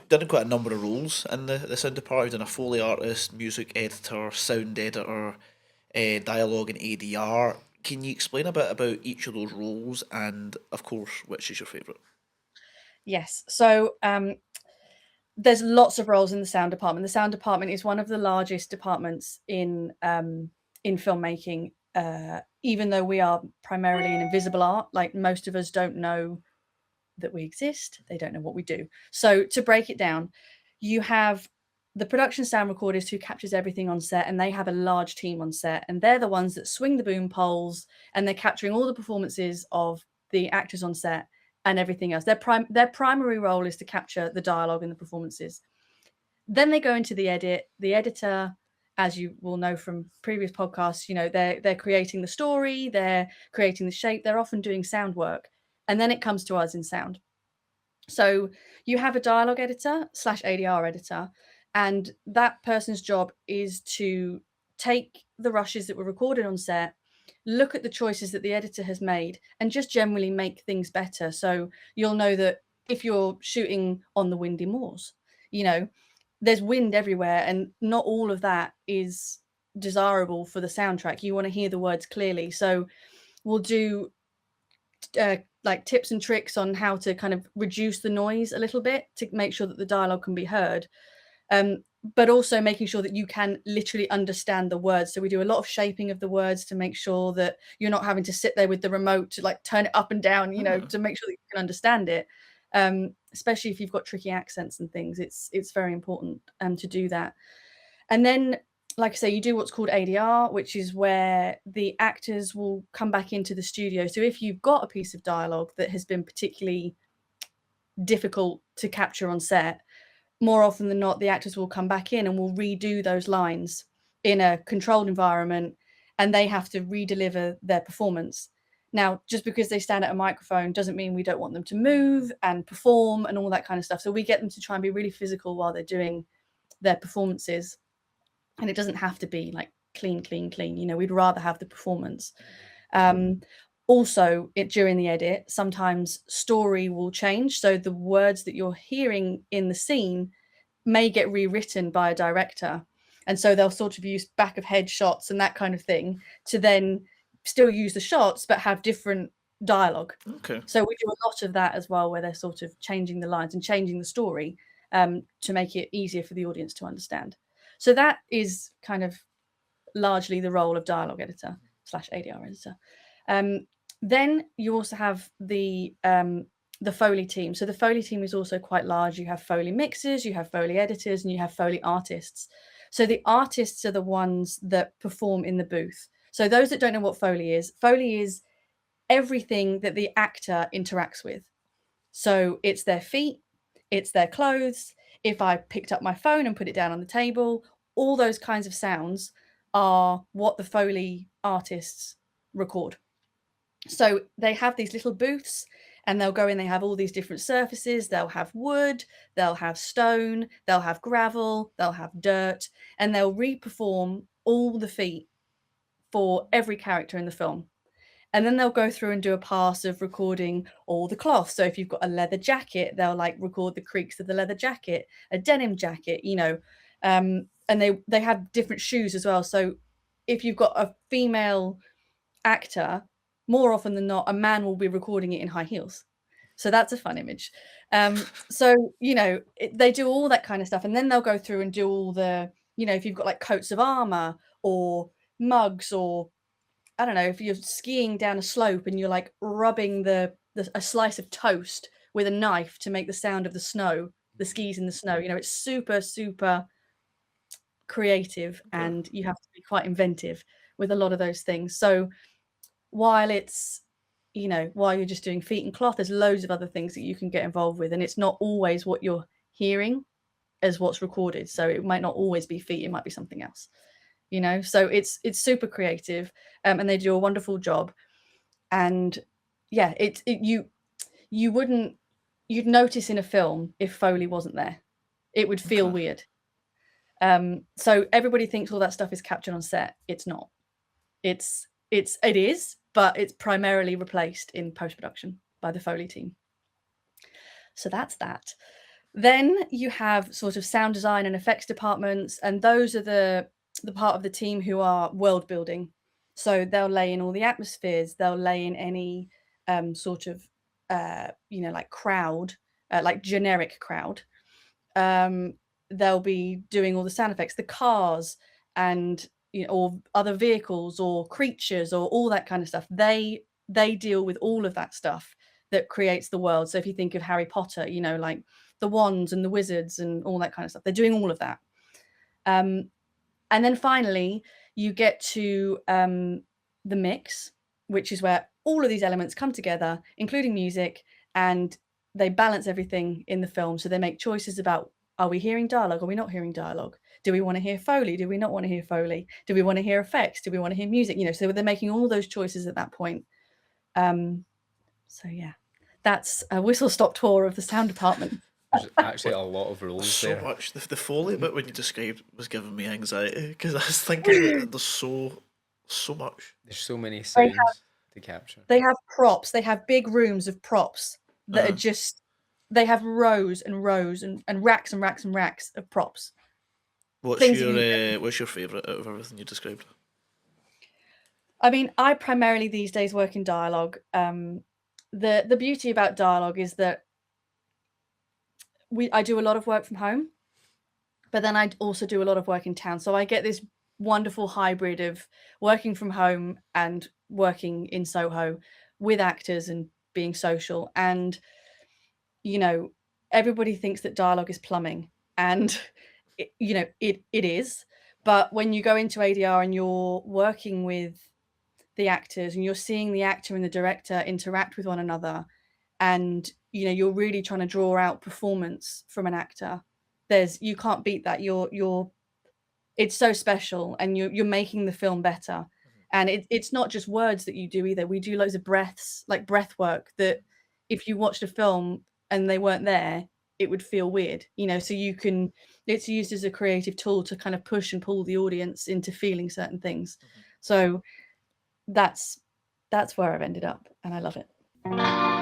done quite a number of roles in the sound department. I've done a Foley artist, music editor, sound editor, dialogue and ADR. Can you explain a bit about each of those roles and, of course, which is your favourite? Yes. So there's lots of roles in the sound department. The sound department is one of the largest departments in filmmaking. Even though we are primarily in invisible art, like most of us don't know that we exist. They don't know what we do. So to break it down, you have the production sound recordist who captures everything on set, and they have a large team on set, and they're the ones that swing the boom poles, and they're capturing all the performances of the actors on set and everything else. Their primary role is to capture the dialogue and the performances. Then they go into the edit. The editor, as you will know from previous podcasts, they're creating the story, they're creating the shape, they're often doing sound work, and then it comes to us in sound. So you have a dialogue editor / ADR editor, and that person's job is to take the rushes that were recorded on set, look at the choices that the editor has made, and just generally make things better. So you'll know that if you're shooting on the windy moors, there's wind everywhere, and not all of that is desirable for the soundtrack. You want to hear the words clearly. So we'll do like tips and tricks on how to kind of reduce the noise a little bit to make sure that the dialogue can be heard. But also making sure that you can literally understand the words. So we do a lot of shaping of the words to make sure that you're not having to sit there with the remote to like turn it up and down, to make sure that you can understand it. Especially if you've got tricky accents and things, it's very important to do that. And then, like I say, you do what's called ADR, which is where the actors will come back into the studio. So if you've got a piece of dialogue that has been particularly difficult to capture on set, more often than not, the actors will come back in and will redo those lines in a controlled environment, and they have to redeliver their performance. Now, just because they stand at a microphone doesn't mean we don't want them to move and perform and all that kind of stuff. So we get them to try and be really physical while they're doing their performances. And it doesn't have to be like clean. We'd rather have the performance. Also, during the edit, sometimes story will change. So the words that you're hearing in the scene may get rewritten by a director. And so they'll sort of use back of head shots and that kind of thing to then still use the shots, but have different dialogue. Okay. So we do a lot of that as well, where they're sort of changing the lines and changing the story to make it easier for the audience to understand. So that is kind of largely the role of dialogue editor / ADR editor. Then you also have the Foley team. So the Foley team is also quite large. You have Foley mixers, you have Foley editors, and you have Foley artists. So the artists are the ones that perform in the booth. So those that don't know what Foley is everything that the actor interacts with. So it's their feet, it's their clothes. If I picked up my phone and put it down on the table, all those kinds of sounds are what the Foley artists record. So they have these little booths, and they'll go in, they have all these different surfaces. They'll have wood, they'll have stone, they'll have gravel, they'll have dirt, and they'll re-perform all the feet for every character in the film. And then they'll go through and do a pass of recording all the cloth. So if you've got a leather jacket, they'll like record the creaks of the leather jacket, a denim jacket, and they have different shoes as well. So if you've got a female actor, more often than not, a man will be recording it in high heels. So that's a fun image. So, they do all that kind of stuff. And then they'll go through and do all the, if you've got like coats of armor or mugs, or I don't know, if you're skiing down a slope and you're like rubbing a slice of toast with a knife to make the sound of the snow, the skis in the snow, it's super, super creative, and you have to be quite inventive with a lot of those things. So while you're just doing feet and cloth, there's loads of other things that you can get involved with, and it's not always what you're hearing as what's recorded. So it might not always be feet, it might be something else. So it's super creative, and they do a wonderful job. And yeah, you'd notice in a film if Foley wasn't there. It would feel weird. So everybody thinks all that stuff is captured on set. It's not. It is, but it's primarily replaced in post-production by the Foley team. So that's that. Then you have sort of sound design and effects departments, and those are the part of the team who are world building. So they'll lay in all the atmospheres, they'll lay in any sort of like crowd, like generic crowd. Um, they'll be doing all the sound effects, the cars, and or other vehicles or creatures or all that kind of stuff. They deal with all of that stuff that creates the world. So if you think of Harry Potter, like the wands and the wizards and all that kind of stuff, they're doing all of that. And then finally, you get to the mix, which is where all of these elements come together, including music, and they balance everything in the film. So they make choices about, are we hearing dialogue? Are we not hearing dialogue? Do we want to hear Foley? Do we not want to hear Foley? Do we want to hear effects? Do we want to hear music? So they're making all those choices at that point. So yeah, that's a whistle-stop tour of the sound department. There's actually a lot of rules So there. much. The Foley bit when you described was giving me anxiety because I was thinking that there's so much. There's so many They sounds have to capture. they have props. They have big rooms of props that Uh-huh. are just. They have rows and rows and racks and racks and racks of props. What's Things that your favourite out of everything you described? I mean, I primarily these days work in dialogue. The beauty about dialogue is that I do a lot of work from home, but then I also do a lot of work in town. So I get this wonderful hybrid of working from home and working in Soho with actors and being social. And, everybody thinks that dialogue is plumbing, and it is. But when you go into ADR and you're working with the actors and you're seeing the actor and the director interact with one another, and you're really trying to draw out performance from an actor, you can't beat that. It's so special, and you're making the film better. And it's not just words that you do either. We do loads of breaths, like breath work, that if you watched a film and they weren't there, it would feel weird. So it's used as a creative tool to kind of push and pull the audience into feeling certain things. So that's where I've ended up, and I love it.